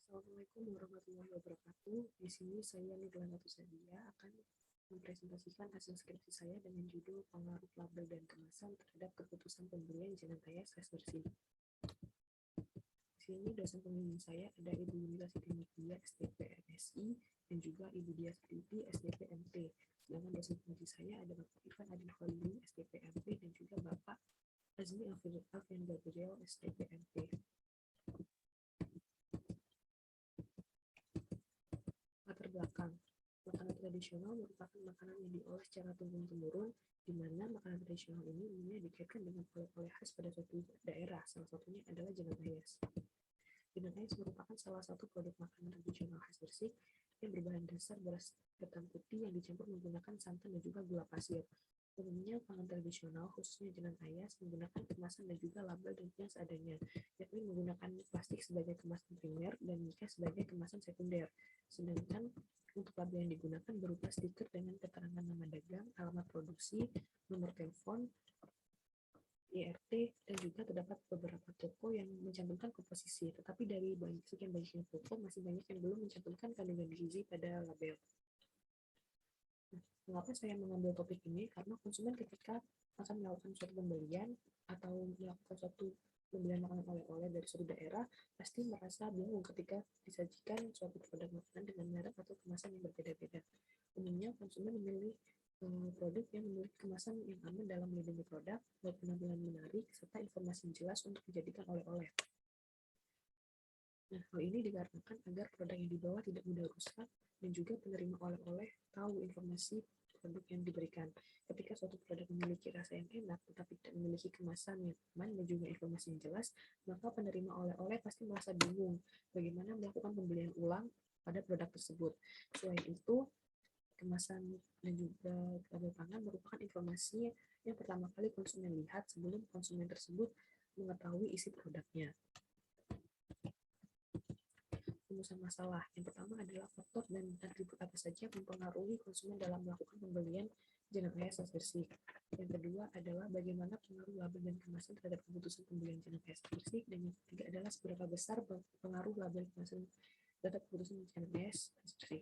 Assalamualaikum warahmatullahi wabarakatuh. Di sini saya Nurlan Sadia akan mempresentasikan hasil skripsi saya dengan judul Pengaruh Label dan Kemasan terhadap Keputusan Pembelian Jenang Ayas es bersih. Di sini dosen pembimbing saya ada Ibu Yunita Siti Mutia, STP MSI, dan juga Ibu Dia Siti, STP MP. Sedangkan dosen pengajar saya ada Bapak Irfan Adil Khalili, STP MP, dan juga Bapak Azmi Alfian Gabriel, STP MP. Latar belakang. Makanan tradisional merupakan makanan yang diolah secara turun-temurun, di mana makanan tradisional ini umumnya dikaitkan dengan oleh-oleh khas pada suatu daerah, salah satunya adalah jenang ayas. Jenang ayas merupakan salah satu produk makanan tradisional khas Gresik yang berbahan dasar beras ketan putih yang dicampur menggunakan santan dan juga gula pasir. Umumnya pangan tradisional, khususnya jenang ayas, menggunakan kemasan dan juga label dan yang seadanya, yakni menggunakan plastik sebagai kemasan primer dan mica sebagai kemasan sekunder. Sedangkan untuk label yang digunakan berupa stiker dengan keterangan nama dagang, alamat produksi, nomor telepon, IRT, dan juga terdapat beberapa toko yang mencantumkan komposisi. Tetapi dari sekian banyaknya toko, masih banyak yang belum mencantumkan kandungan gizi pada label. Mengapa saya mengambil topik ini? Karena konsumen ketika akan melakukan suatu pembelian atau melakukan suatu pembelian makanan oleh-oleh dari suatu daerah, pasti merasa bingung ketika disajikan suatu produk makanan dengan merek atau kemasan yang berbeda-beda. Umumnya konsumen memilih produk yang memiliki kemasan yang aman dalam melindungi produk, penampilan menarik, serta informasi yang jelas untuk dijadikan oleh-oleh. Nah, hal ini dikarenakan agar produk yang dibawa tidak mudah rusak dan juga penerima oleh-oleh tahu informasi produk yang diberikan. Ketika suatu produk memiliki rasa yang enak tetapi tidak memiliki kemasan yang aman dan juga informasi yang jelas, maka penerima oleh-oleh pasti merasa bingung bagaimana melakukan pembelian ulang pada produk tersebut. Selain itu, kemasan dan juga label pangan merupakan informasi yang pertama kali konsumen lihat sebelum konsumen tersebut mengetahui isi produknya. Rumusan masalah. Yang pertama adalah faktor dan atribut apa saja yang mempengaruhi konsumen dalam melakukan pembelian jenang ayas es bersih. Yang kedua adalah bagaimana pengaruh label dan kemasan terhadap keputusan pembelian jenang ayas es bersih. Dan yang ketiga adalah seberapa besar pengaruh label kemasan terhadap keputusan jenang ayas es bersih.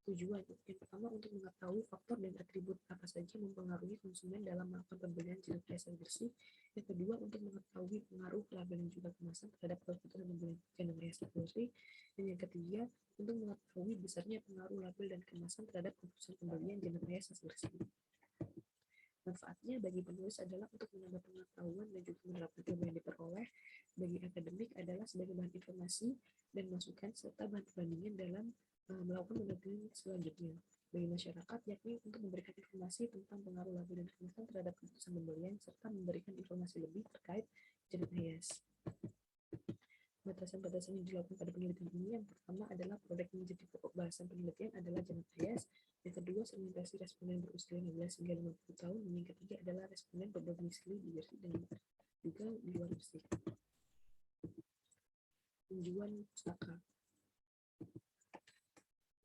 Tujuan yang pertama untuk mengetahui faktor dan atribut apa saja mempengaruhi konsumen dalam melakukan pembelian jenang ayas bersih. Yang kedua untuk mengetahui pengaruh label dan juga kemasan terhadap keputusan pembelian jenang ayas bersih. Dan yang ketiga untuk mengetahui besarnya pengaruh label dan kemasan terhadap keputusan pembelian jenang ayas bersih. Manfaatnya bagi penulis adalah untuk menambah pengetahuan dan juga menerapkan ilmu yang diperoleh. Bagi akademik adalah sebagai bahan informasi dan masukan serta bahan perbandingan dalam melakukan penelitian selanjutnya. Bagi masyarakat, yakni untuk memberikan informasi tentang pengaruh label dan kemasan terhadap keputusan pembelian serta memberikan informasi lebih terkait jenang ayas. Batasan-batasan yang dilakukan pada penelitian ini, yang pertama adalah produk yang menjadi pokok bahasan penelitian adalah jenang ayas. Yang kedua, segmentasi responden berusia 15 hingga 50 tahun. Dan yang ketiga adalah responden berdomisili di Gresik dan juga di luar Gresik. Tujuan pustaka.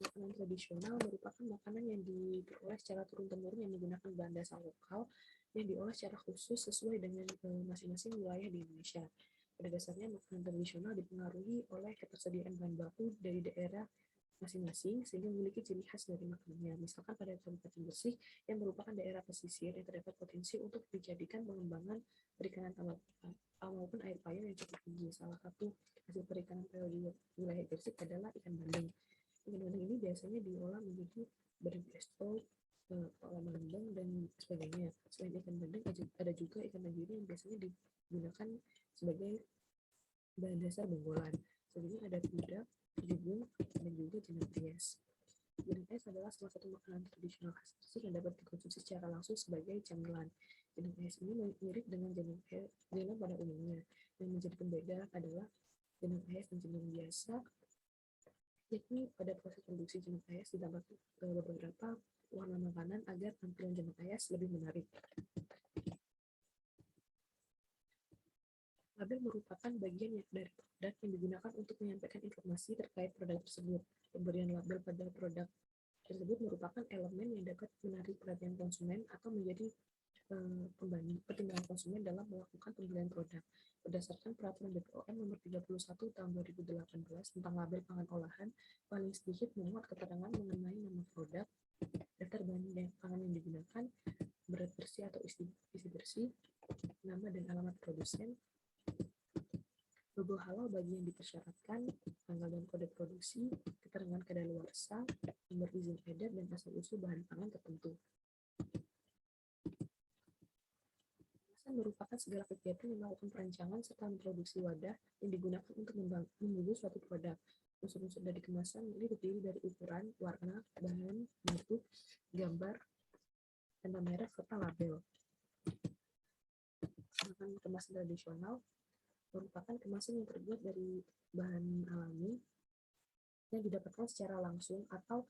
Makanan tradisional merupakan makanan yang diperoleh secara turun-temurun yang menggunakan bahan dasar lokal yang diolah secara khusus sesuai dengan masing-masing wilayah di Indonesia. Pada dasarnya, makanan tradisional dipengaruhi oleh ketersediaan bahan baku dari daerah masing-masing sehingga memiliki ciri khas dari makanannya. Misalkan pada Kabupaten Gresik yang merupakan daerah pesisir yang terdapat potensi untuk dijadikan pengembangan perikanan tambak maupun air payau yang cukup tinggi. Salah satu hasil perikanan payau di wilayah Gresik adalah ikan bandeng. Ikan bandeng ini biasanya diolah menjadi bandeng presto, olahan bandeng, dan sebagainya. Selain ikan bandeng, ada juga ikan tenggiri yang biasanya digunakan sebagai bahan dasar bonggolan. Selanjutnya ada kuda, jubung, dan juga jenang ayas. Jenang ayas adalah salah satu makanan tradisional khas Gresik yang dapat dikonsumsi secara langsung sebagai camilan. Jenang ayas ini mirip dengan jenang pada umumnya. Yang menjadi pembeda adalah jenang ayas dan jenang biasa, yakni pada proses produksi jenang ayas ditambahkan beberapa warna makanan agar tampilan jenang ayas lebih menarik. Label merupakan bagian dari produk yang digunakan untuk menyampaikan informasi terkait produk tersebut. Pemberian label pada produk tersebut merupakan elemen yang dapat menarik perhatian konsumen atau menjadi pertimbangan konsumen dalam melakukan pembelian produk. Berdasarkan Peraturan BPOM Nomor 31 Tahun 2018 tentang label pangan olahan, paling sedikit memuat keterangan mengenai nama produk, daftar bahan pangan yang digunakan, berat bersih atau isi bersih, nama dan alamat produsen, logo halal bagi yang dipersyaratkan, tanggal dan kode produksi, keterangan kadaluarsa, nomor izin edar, dan asal-usul bahan pangan tertentu. Kemasan merupakan segala kegiatan yang melakukan perancangan serta memproduksi wadah yang digunakan untuk membuat suatu produk. Unsur-unsur dari kemasan ini terdiri dari ukuran, warna, bahan, bentuk, gambar, tanda merek, serta label. Sedangkan kemasan tradisional merupakan kemasan yang terbuat dari bahan alami yang didapatkan secara langsung atau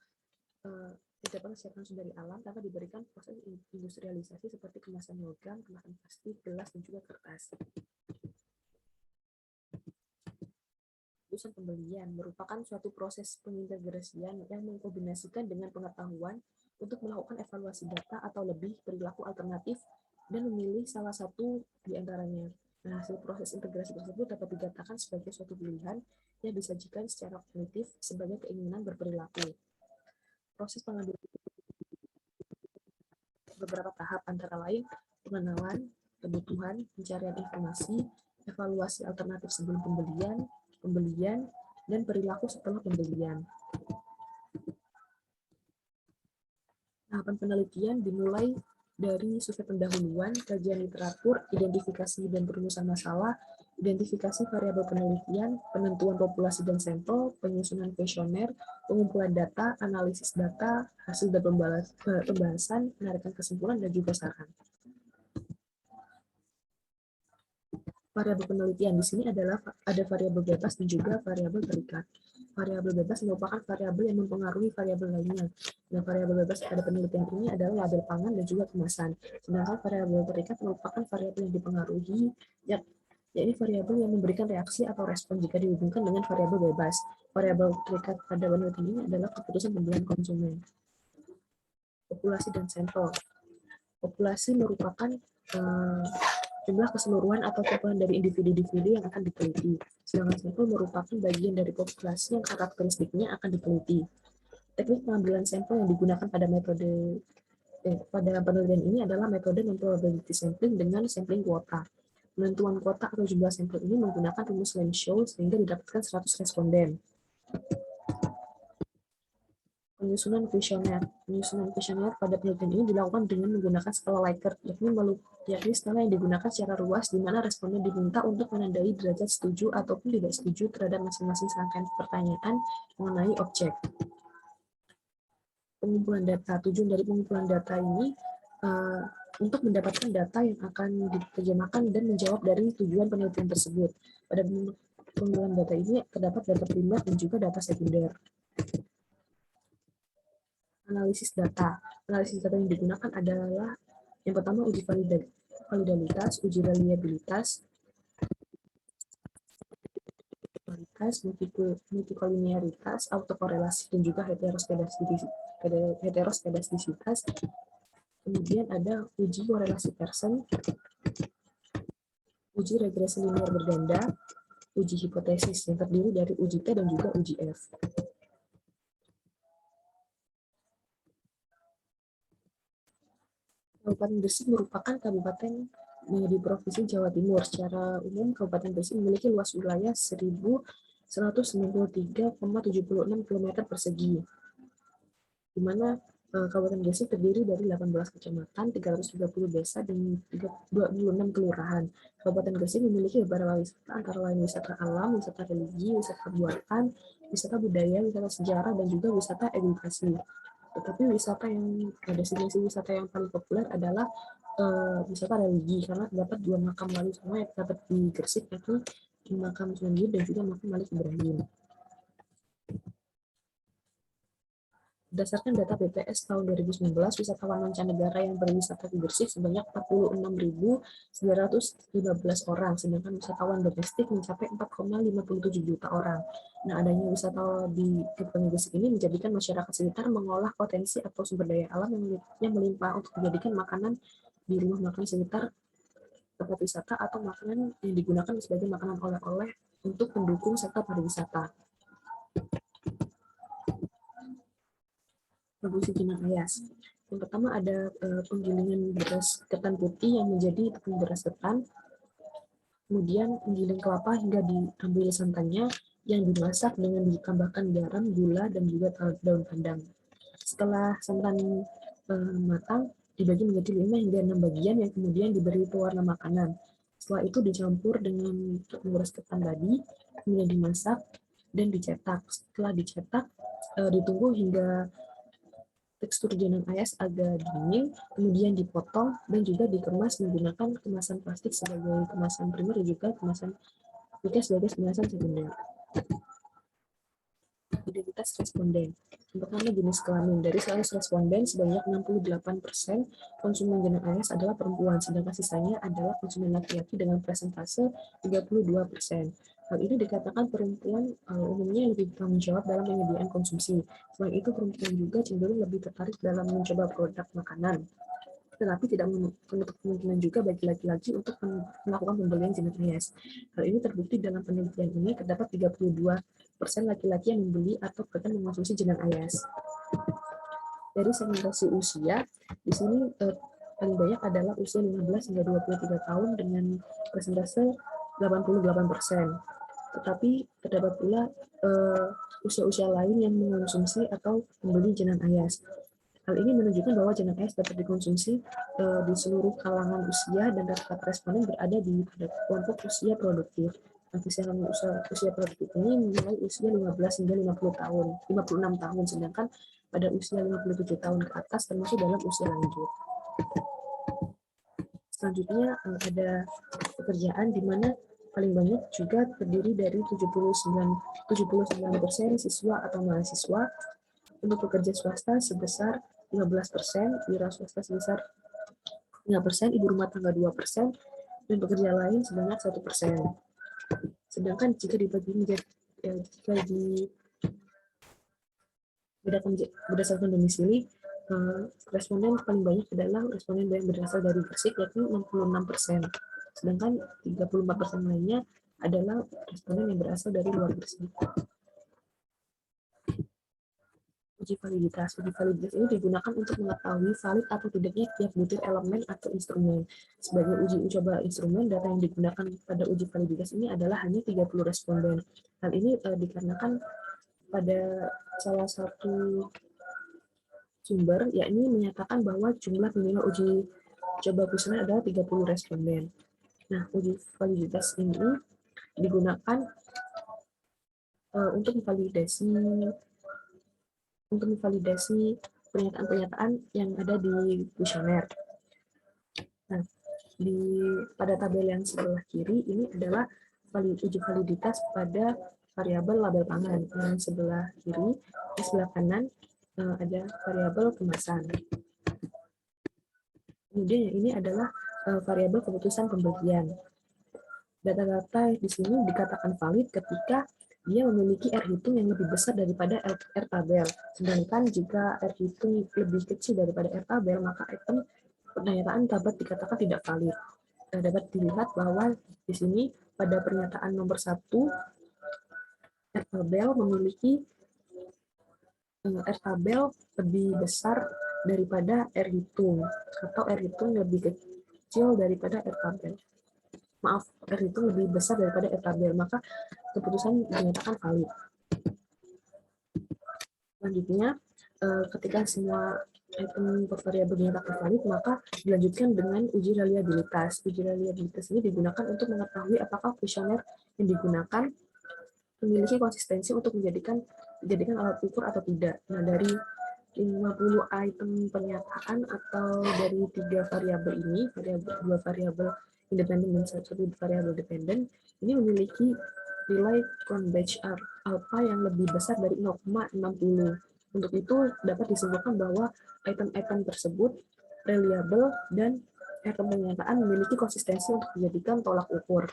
didapatkan secara langsung dari alam tanpa diberikan proses industrialisasi seperti kemasan logam, kemasan plastik, gelas, dan juga kertas. Keputusan pembelian merupakan suatu proses pengintegrasian yang mengkombinasikan dengan pengetahuan untuk melakukan evaluasi data atau lebih perilaku alternatif dan memilih salah satu di antaranya. Nah, hasil proses integrasi tersebut dapat dikatakan sebagai suatu pilihan yang disajikan secara kognitif sebagai keinginan berperilaku. Proses pengambilan beberapa tahap antara lain pengenalan, kebutuhan, pencarian informasi, evaluasi alternatif sebelum pembelian, dan perilaku setelah pembelian. Tahapan penelitian dimulai dari survei pendahuluan, kajian literatur, identifikasi dan perumusan masalah, identifikasi variabel penelitian, penentuan populasi dan sampel, penyusunan kuesioner, pengumpulan data, analisis data, hasil dan pembahasan, penarikan kesimpulan, dan juga saran. Variabel penelitian di sini adalah ada variabel bebas dan juga variabel terikat. Variabel bebas merupakan variabel yang mempengaruhi variabel lainnya. Nah, variabel bebas pada penelitian ini adalah label pangan dan juga kemasan. Sedangkan variabel terikat merupakan variabel yang dipengaruhi, yakni variabel yang memberikan reaksi atau respon jika dihubungkan dengan variabel bebas. Variabel terikat pada penelitian ini adalah keputusan pembelian konsumen. Populasi dan sampel. Populasi merupakan jumlah keseluruhan atau kumpulan dari individu-individu yang akan diteliti. Sedangkan sampel merupakan bagian dari populasi yang karakteristiknya akan diteliti. Teknik pengambilan sampel yang digunakan pada penelitian ini adalah metode non-probability sampling dengan sampling kuota. Penentuan kuota atau jumlah sampel ini menggunakan rumus Lenshaw sehingga didapatkan 100 responden. Penyusunan kuesioner. Penyusunan kuesioner pada penelitian ini dilakukan dengan menggunakan skala Likert, yakni skala yang digunakan secara luas di mana responden diminta untuk menandai derajat setuju ataupun tidak setuju terhadap masing-masing serangkaian pertanyaan mengenai objek. Pengumpulan data. Tujuan dari pengumpulan data ini untuk mendapatkan data yang akan diterjemahkan dan menjawab dari tujuan penelitian tersebut. Pada pengumpulan data ini terdapat data primer dan juga data sekunder. Analisis data. Analisis data yang digunakan adalah yang pertama uji validalitas, uji reliabilitas, multikolinearitas, autokorelasi, dan juga heteroskedastisitas. Kemudian ada uji korelasi Pearson, uji regresi linear berganda, uji hipotesis yang terdiri dari uji T dan juga uji F. Kabupaten Gresik merupakan kabupaten di Provinsi Jawa Timur. Secara umum, Kabupaten Gresik memiliki luas wilayah 1.193,76 km persegi, di mana Kabupaten Gresik terdiri dari 18 kecamatan, 330 desa, dan 26 kelurahan. Kabupaten Gresik memiliki beberapa wisata, antara lain wisata alam, wisata religi, wisata buatan, wisata budaya, wisata sejarah, dan juga wisata edukasi. Tetapi destinasi wisata yang paling populer adalah wisata religi, karena terdapat 2 makam wali songo yang terdapat di Gresik, yaitu makam Sunan Giri dan juga makam Malik Ibrahim. Berdasarkan data BPS tahun 2019, wisatawan mancanegara yang berwisata di Gresik sebanyak 46.915 orang, sedangkan wisatawan domestik mencapai 4,57 juta orang. Nah, adanya wisata di Kabupaten Gresik ini menjadikan masyarakat sekitar mengolah potensi atau sumber daya alam yang melimpah untuk dijadikan makanan di rumah makan sekitar tempat wisata atau makanan yang digunakan sebagai makanan oleh-oleh untuk pendukung sektor pariwisata. Produksi jenang ayas. Yang pertama ada penggilingan beras ketan putih yang menjadi tepung beras ketan, kemudian penggiling kelapa hingga diambil santannya yang dimasak dengan ditambahkan garam, gula, dan juga daun pandan. Setelah santan matang, dibagi menjadi 5 hingga 6 bagian yang kemudian diberi pewarna makanan. Setelah itu dicampur dengan tepung beras ketan tadi, kemudian dimasak dan dicetak. Setelah dicetak, ditunggu hingga tekstur jenang ayas agak dingin, kemudian dipotong dan juga dikemas menggunakan kemasan plastik sebagai kemasan primer dan juga kemasan putih sebagai kemasan sekunder. Identitas responden. Yang pertama, jenis kelamin. Dari 100 responden, sebanyak 68% konsumen jenang ayas adalah perempuan, sedangkan sisanya adalah konsumen laki-laki dengan persentase 32%. Hal ini dikatakan perempuan umumnya lebih bertanggung jawab dalam penyediaan konsumsi. Selain itu, perempuan juga cenderung lebih tertarik dalam mencoba produk makanan. Tetapi tidak menutup kemungkinan juga bagi laki-laki untuk melakukan pembelian jenang ayas. Hal ini terbukti dalam penelitian ini, terdapat 32% laki-laki yang membeli atau bahkan mengonsumsi jenang ayas. Dari segmentasi usia, di sini paling banyak adalah usia 15 hingga 23 tahun dengan persentase 88%. Tetapi terdapat pula usia-usia lain yang mengonsumsi atau membeli jenang ayas. Hal ini menunjukkan bahwa jenang ayas dapat dikonsumsi di seluruh kalangan usia dan rata-rata responden berada di kelompok usia produktif. Usia produktif ini mulai usia 15 hingga 56 tahun, sedangkan pada usia 57 tahun ke atas termasuk dalam usia lanjut. Selanjutnya ada pekerjaan di mana paling banyak juga terdiri dari 79% siswa atau mahasiswa. Untuk pekerja swasta sebesar 15%, wira swasta sebesar 5%, ibu rumah tangga 2%, dan pekerja lain sebanyak 1%. Sedangkan jika dibagi bedakan berdasarkan domisili, responden paling banyak adalah responden yang berasal dari Gresik, yakni 66%. Sedangkan 34% lainnya adalah responden yang berasal dari luar Gresik. Uji validitas. Uji validitas ini digunakan untuk mengetahui valid atau tidaknya tiap butir elemen atau instrumen. Sebagai uji coba instrumen, data yang digunakan pada uji validitas ini adalah hanya 30 responden. Hal ini dikarenakan pada salah satu sumber, yakni menyatakan bahwa jumlah penerima uji coba kuesioner adalah 30 responden. Nah, uji validitas ini digunakan untuk memvalidasi pernyataan-pernyataan yang ada di kuesioner. Nah, pada tabel yang sebelah kiri ini adalah uji validitas pada variabel label pangan. Yang sebelah kiri, di sebelah kanan ada variabel kemasan. Kemudian yang ini adalah variabel keputusan pembelian. Data-data di sini dikatakan valid ketika dia memiliki R hitung yang lebih besar daripada R tabel. Sedangkan jika R hitung lebih kecil daripada R tabel, maka item pernyataan dapat dikatakan tidak valid. Dapat dilihat bahwa di sini pada pernyataan nomor 1, R tabel memiliki R tabel lebih besar daripada R hitung, atau R hitung lebih kecil daripada R tabel. Maaf, R hitung lebih besar daripada R tabel, maka keputusan dinyatakan valid. Selanjutnya, ketika semua item per variabel dinyatakan valid, maka dilanjutkan dengan uji reliabilitas. Uji reliabilitas ini digunakan untuk mengetahui apakah kuesioner yang digunakan memiliki konsistensi untuk dijadikan alat ukur atau tidak. Nah, dari 50 item pernyataan atau dari 3 variabel ini, 2 variabel independen dan 1 variabel dependen, ini memiliki nilai Cronbach alpha yang lebih besar dari 0,60. Untuk itu dapat disimpulkan bahwa item-item tersebut reliable dan item pernyataan memiliki konsistensi untuk dijadikan tolak ukur.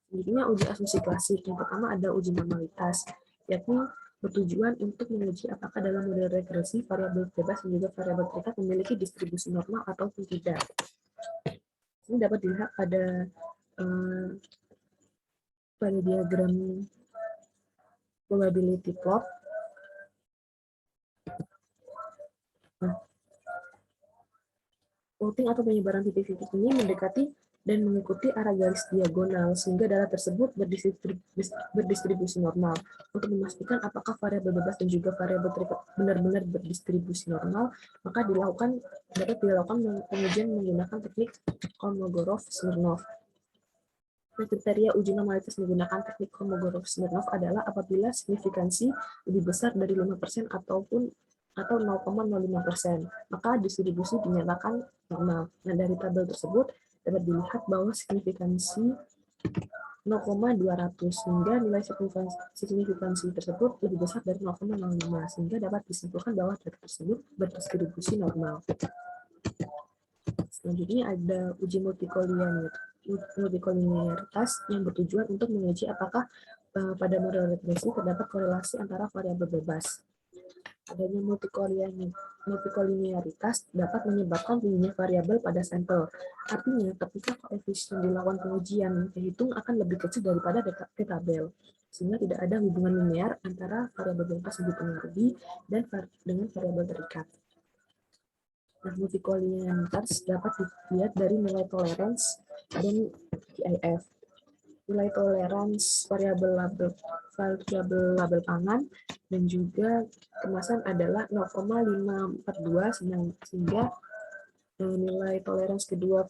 Selanjutnya uji asumsi klasik. Yang pertama ada uji normalitas, yakni bertujuan untuk menguji apakah dalam model regresi variabel bebas dan juga variabel terikat memiliki distribusi normal ataupun tidak. Ini dapat dilihat pada diagram probability plot. Nah, plotting atau penyebaran titik-titik ini mendekati dan mengikuti arah garis diagonal, sehingga data tersebut berdistribusi normal. Untuk memastikan apakah variabel bebas dan juga variabel terikat benar-benar berdistribusi normal, maka dapat dilakukan pengujian menggunakan teknik Kolmogorov-Smirnov. Kriteria uji normalitas menggunakan teknik Kolmogorov-Smirnov adalah apabila signifikansi lebih besar dari 5% atau 0,05%, maka distribusi dinyatakan normal. Nah, dari tabel tersebut dapat dilihat bahwa signifikansi 0,200 sehingga nilai signifikansi tersebut lebih besar dari 0,05 sehingga dapat disimpulkan bahwa data tersebut berdistribusi normal. Selanjutnya ada uji multikolinearitas yang bertujuan untuk menguji apakah pada model regresi terdapat korelasi antara variabel bebas. Adanya multikolinearitas dapat menyebabkan tingginya variabel pada sampel. Artinya, ketika koefisien dilakukan pengujian terhitung akan lebih kecil daripada tabel, sehingga tidak ada hubungan linear antara variabel bebas yang dipengaruhi dan dengan variabel terikat. Nah, multikolinearitas dapat dilihat dari nilai tolerance dan TIF. Nilai tolerance variabel label pangan dan juga kemasan adalah 0,542 sehingga nilai tolerance kedua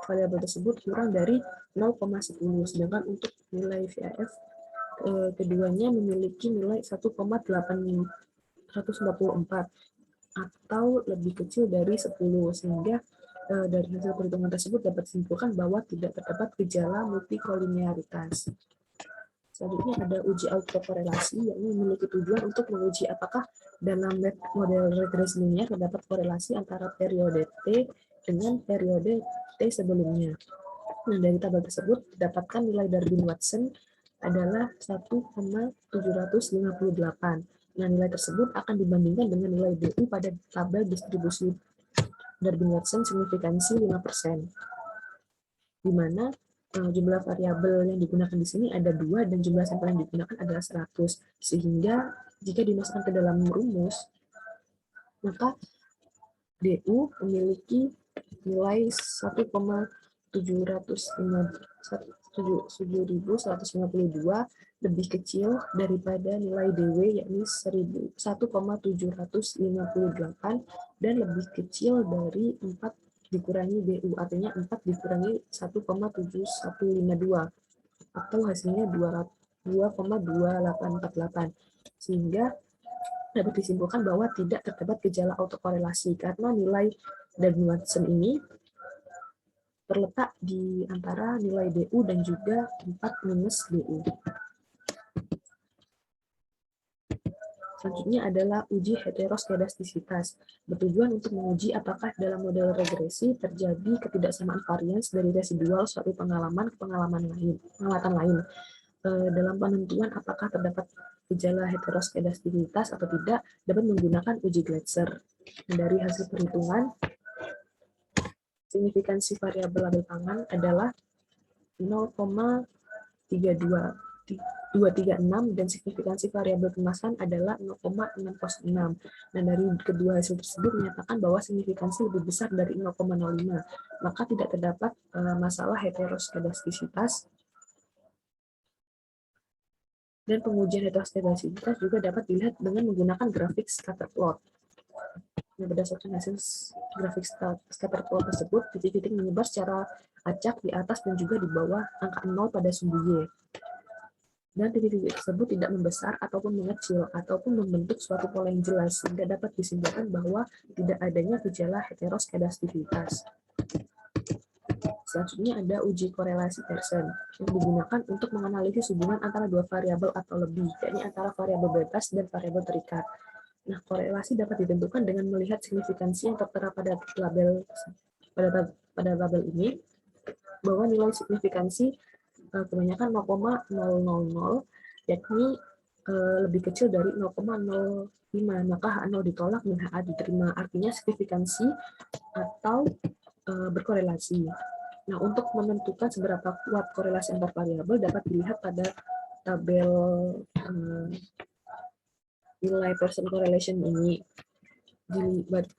variabel tersebut kurang dari 0,10, sedangkan untuk nilai VIF keduanya memiliki nilai 1,144 atau lebih kecil dari 10, sehingga dari hasil perhitungan tersebut dapat disimpulkan bahwa tidak terdapat gejala multikolinearitas. Selanjutnya ada uji autokorelasi, yang memiliki tujuan untuk menguji apakah dalam model regresi linear terdapat korelasi antara periode T dengan periode T sebelumnya. Nah, dari tabel tersebut didapatkan nilai Darwin-Watson adalah 1,758. Nah, nilai tersebut akan dibandingkan dengan nilai DU pada tabel distribusi Darwin-Watson signifikansi 5%, di mana jumlah variabel yang digunakan di sini ada 2 dan jumlah sampel yang digunakan adalah 100, sehingga jika dimasukkan ke dalam rumus, maka DU memiliki nilai 1,752 lebih kecil daripada nilai DW, yakni 1,758 dan lebih kecil dari 4 dikurangi DU, artinya 4 dikurangi 1,7152 atau hasilnya 2,2848, sehingga dapat disimpulkan bahwa tidak terdapat gejala autokorelasi karena nilai Darwin-Watson ini terletak di antara nilai DU dan juga 4 minus DU. Selanjutnya adalah uji heteroskedastisitas, bertujuan untuk menguji apakah dalam model regresi terjadi ketidaksamaan varians dari residual suatu pengamatan lain. Dalam penentuan apakah terdapat gejala heteroskedastisitas atau tidak, dapat menggunakan uji Glatzer. Dari hasil perhitungan, signifikansi variabel label pangan adalah 0,236 dan signifikansi variabel kemasan adalah 0,606. Nah, dari kedua hasil tersebut menyatakan bahwa signifikansi lebih besar dari 0,05, maka tidak terdapat masalah heteroskedastisitas. Dan pengujian heteroskedastisitas juga dapat dilihat dengan menggunakan grafik scatter plot. Nah, berdasarkan hasil grafik scatter plot tersebut, titik-titik menyebar secara acak di atas dan juga di bawah angka 0 pada sumbu Y. Dan titik-titik tersebut tidak membesar ataupun mengecil ataupun membentuk suatu pola yang jelas, sehingga dapat disimpulkan bahwa tidak adanya gejala heteroskedastisitas. Selanjutnya ada uji korelasi Pearson yang digunakan untuk menganalisis hubungan antara dua variabel atau lebih, yakni antara variabel bebas dan variabel terikat. Nah, korelasi dapat ditentukan dengan melihat signifikansi yang tertera pada tabel ini, bahwa nilai signifikansi kebanyakan 0,000, yakni lebih kecil dari 0,05, maka H0 ditolak dan HA diterima. Artinya signifikansi atau berkorelasi. Nah, untuk menentukan seberapa kuat korelasi antar variabel dapat dilihat pada tabel nilai percent correlation ini.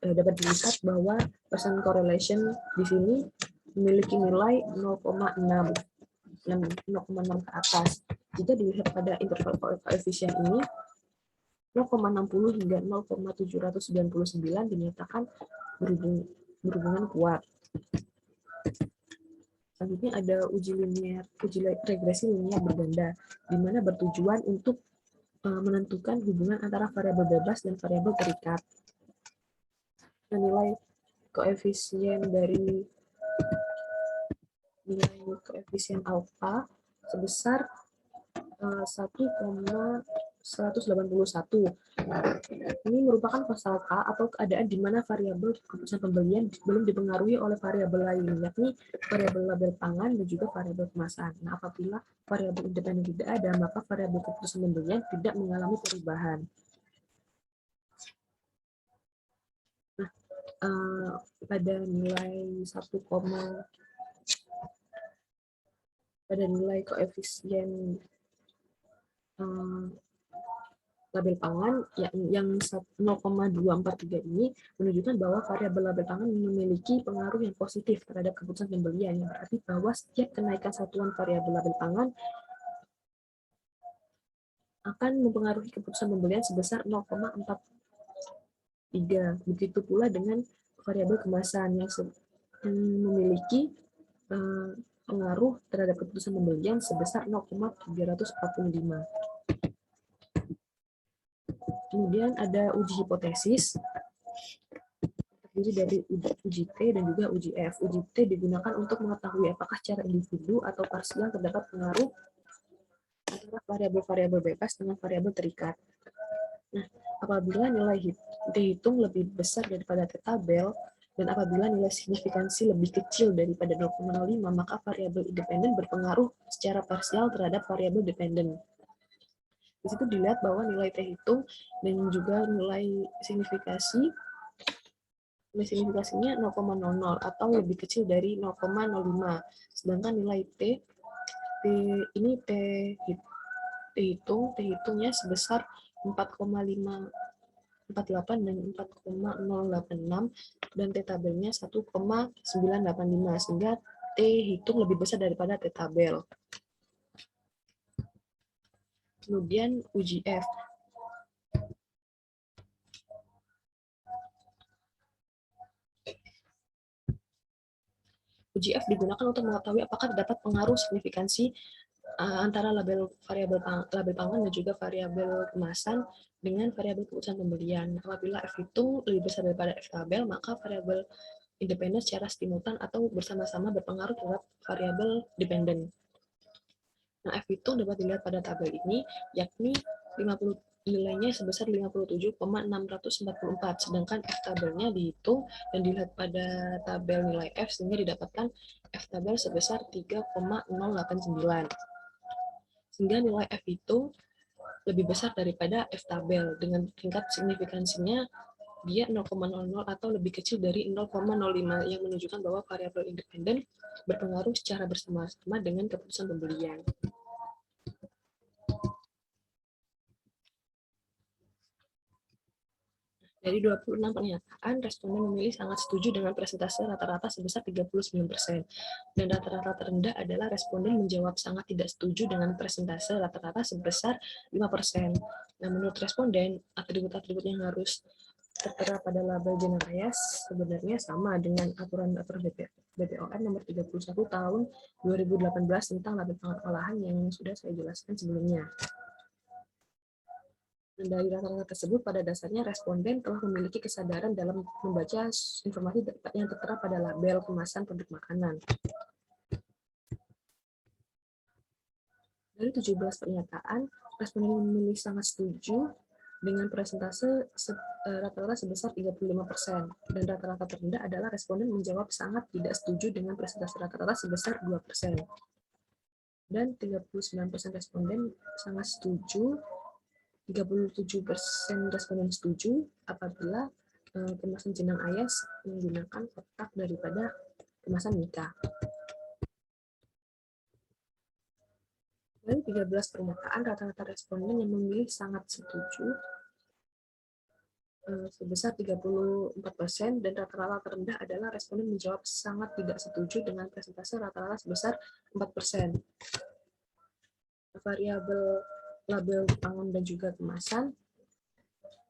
Dapat dilihat bahwa percent correlation di sini memiliki nilai 0,6 ke atas. Jika dilihat pada interval koefisien ini, 0,60 hingga 0,799 dinyatakan berhubungan kuat. Selanjutnya ada uji regresi linear berganda, di mana bertujuan untuk menentukan hubungan antara variabel bebas dan variabel terikat. Nah, nilai koefisien alfa sebesar 1,181. Ini merupakan konstanta atau keadaan di mana variabel keputusan pembelian belum dipengaruhi oleh variabel lain, yakni variabel label pangan dan juga variabel kemasan. Nah, apabila variabel independen tidak ada, maka variabel keputusan pembelian tidak mengalami perubahan. Nah, pada nilai koefisien label pangan yang 0,243 ini menunjukkan bahwa variabel label pangan memiliki pengaruh yang positif terhadap keputusan pembelian, yang berarti bahwa setiap kenaikan satuan variabel label pangan akan mempengaruhi keputusan pembelian sebesar 0,43. Begitu pula dengan variabel kemasan yang memiliki pengaruh terhadap keputusan pembelian sebesar 0,345. Kemudian ada uji hipotesis, terdiri dari uji T dan juga uji F. Uji T digunakan untuk mengetahui apakah secara individu atau parsial terdapat pengaruh antara variabel-variabel bebas dengan variabel terikat. Nah, apabila nilai dihitung lebih besar daripada T-tabel, dan apabila nilai signifikansi lebih kecil daripada 0,05, maka variabel independen berpengaruh secara parsial terhadap variabel dependen. Di situ dilihat bahwa nilai T hitung dan juga nilai signifikasinya 0,00 atau lebih kecil dari 0,05. Sedangkan nilai T hitungnya sebesar 4,548 dan 4,086 dan T tabelnya 1,985, sehingga T hitung lebih besar daripada T tabel. Kemudian uji F. Uji F digunakan untuk mengetahui apakah terdapat pengaruh signifikansi antara label pangan dan juga variabel kemasan dengan variabel keputusan pembelian. Apabila F hitung lebih besar daripada F tabel, maka variabel independen secara simultan atau bersama-sama berpengaruh terhadap variabel dependen. Nah, F hitung dapat dilihat pada tabel ini, yakni nilainya sebesar 57,644, sedangkan F tabelnya dihitung dan dilihat pada tabel nilai F, sehingga didapatkan F tabel sebesar 3,089. Sehingga nilai F hitung lebih besar daripada F tabel, dengan tingkat signifikansinya dia 0,00 atau lebih kecil dari 0,05, yang menunjukkan bahwa variabel independen berpengaruh secara bersama-sama dengan keputusan pembelian. Dari 26 pernyataan, responden memilih sangat setuju dengan persentase rata-rata sebesar 39%. Dan rata-rata terendah adalah responden menjawab sangat tidak setuju dengan persentase rata-rata sebesar 5%. Nah, menurut responden, atribut-atribut yang harus tertera pada label Jenner Ayas sebenarnya sama dengan aturan-aturan BPOM nomor 31 tahun 2018 tentang label pangan olahan yang sudah saya jelaskan sebelumnya. Dan dari rata-rata tersebut, pada dasarnya responden telah memiliki kesadaran dalam membaca informasi yang tertera pada label kemasan produk makanan. Dari 17 pernyataan, responden memilih sangat setuju dengan persentase rata-rata sebesar 35%, dan rata-rata terendah adalah responden menjawab sangat tidak setuju dengan persentase rata-rata sebesar 2%. Dan 39% responden sangat setuju, 37% responden setuju apabila kemasan jenang Ayas menggunakan kotak daripada kemasan nikah. Dari 13 pernyataan, rata-rata responden yang memilih sangat setuju sebesar 34%, dan rata-rata terendah adalah responden menjawab sangat tidak setuju dengan persentase rata-rata sebesar 4%. Variabel label pangan dan juga kemasan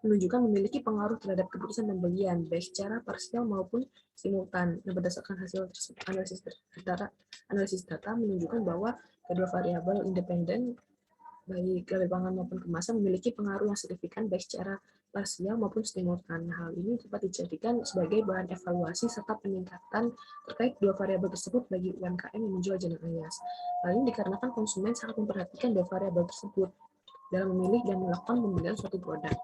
menunjukkan memiliki pengaruh terhadap keputusan pembelian, baik secara parsial maupun simultan. Nah, berdasarkan hasil analisis data menunjukkan bahwa kedua variabel independen, baik label pangan maupun kemasan, memiliki pengaruh yang signifikan baik secara parsial maupun simultan. Hal ini dapat dijadikan sebagai bahan evaluasi serta peningkatan terkait dua variabel tersebut bagi UMKM yang menjual jenang ayas. Hal ini dikarenakan konsumen sangat memperhatikan dua variabel tersebut dalam memilih dan melakukan pembelian suatu produk.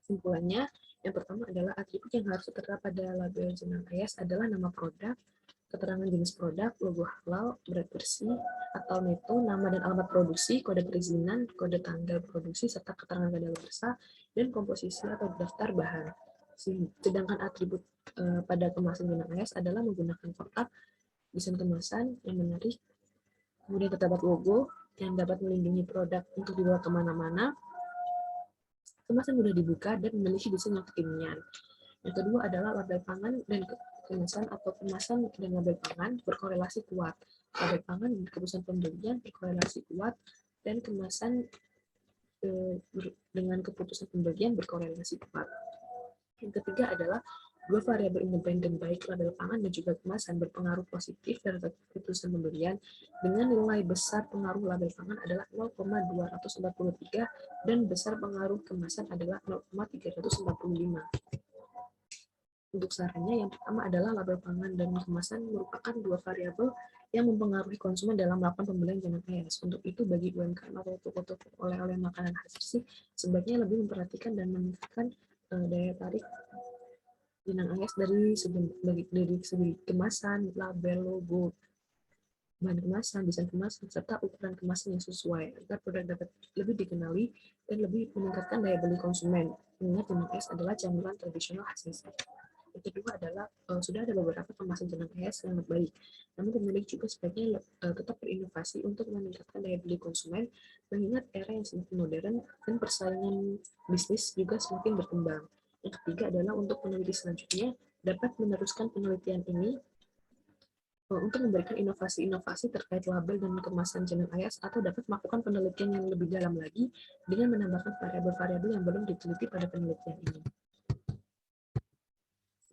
Kesimpulannya, yang pertama adalah atribut yang harus tertera pada label jenang ayas adalah nama produk, keterangan jenis produk, logo halal, berat bersih atau neto, nama dan alamat produksi, kode perizinan, kode tanggal produksi, serta keterangan kadaluarsa, dan komposisi atau daftar bahan. Sedangkan atribut pada kemasan jenang ayas adalah menggunakan kotak, desain kemasan yang menarik, kemudian terdapat logo yang dapat melindungi produk untuk dibawa kemana-mana, kemasan mudah dibuka, dan memiliki desain yang kekinian. Yang kedua adalah label pangan dan kemasan atau kemasan dan label pangan berkorelasi kuat. Label pangan dan keputusan pembelian berkorelasi kuat, dan kemasan dengan keputusan pembelian berkorelasi kuat. Yang ketiga adalah dua variabel independen baik label pangan dan juga kemasan berpengaruh positif terhadap keputusan pembelian dengan nilai besar pengaruh label pangan adalah 0,243 dan besar pengaruh kemasan adalah 0,345. Untuk sarannya, yang pertama adalah label pangan dan kemasan merupakan dua variabel yang mempengaruhi konsumen dalam melakukan pembelian jenang ayas. Untuk itu, bagi UMKM atau toko-toko oleh-oleh makanan khas bersih, sebaiknya lebih memperhatikan dan meningkatkan daya tarik jenang ayas dari segi kemasan, label, logo, bahan kemasan, desain kemasan, serta ukuran kemasan yang sesuai agar produk dapat lebih dikenali dan lebih meningkatkan daya beli konsumen. Mengingat jenang ayas adalah camilan tradisional khas Indonesia. Yang kedua adalah sudah ada beberapa kemasan jenang ayas yang baik, namun pemilik juga sebaiknya tetap berinovasi untuk meningkatkan daya beli konsumen, mengingat era yang semakin modern dan persaingan bisnis juga semakin berkembang. Yang ketiga adalah untuk peneliti selanjutnya dapat meneruskan penelitian ini untuk memberikan inovasi-inovasi terkait label dan kemasan jenang ayas, atau dapat melakukan penelitian yang lebih dalam lagi dengan menambahkan variabel-variabel yang belum diteliti pada penelitian ini.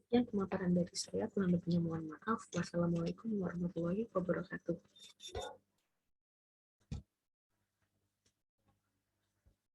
Sekian pemaparan dari saya, kurang lebihnya mohon maaf. Wassalamualaikum warahmatullahi wabarakatuh.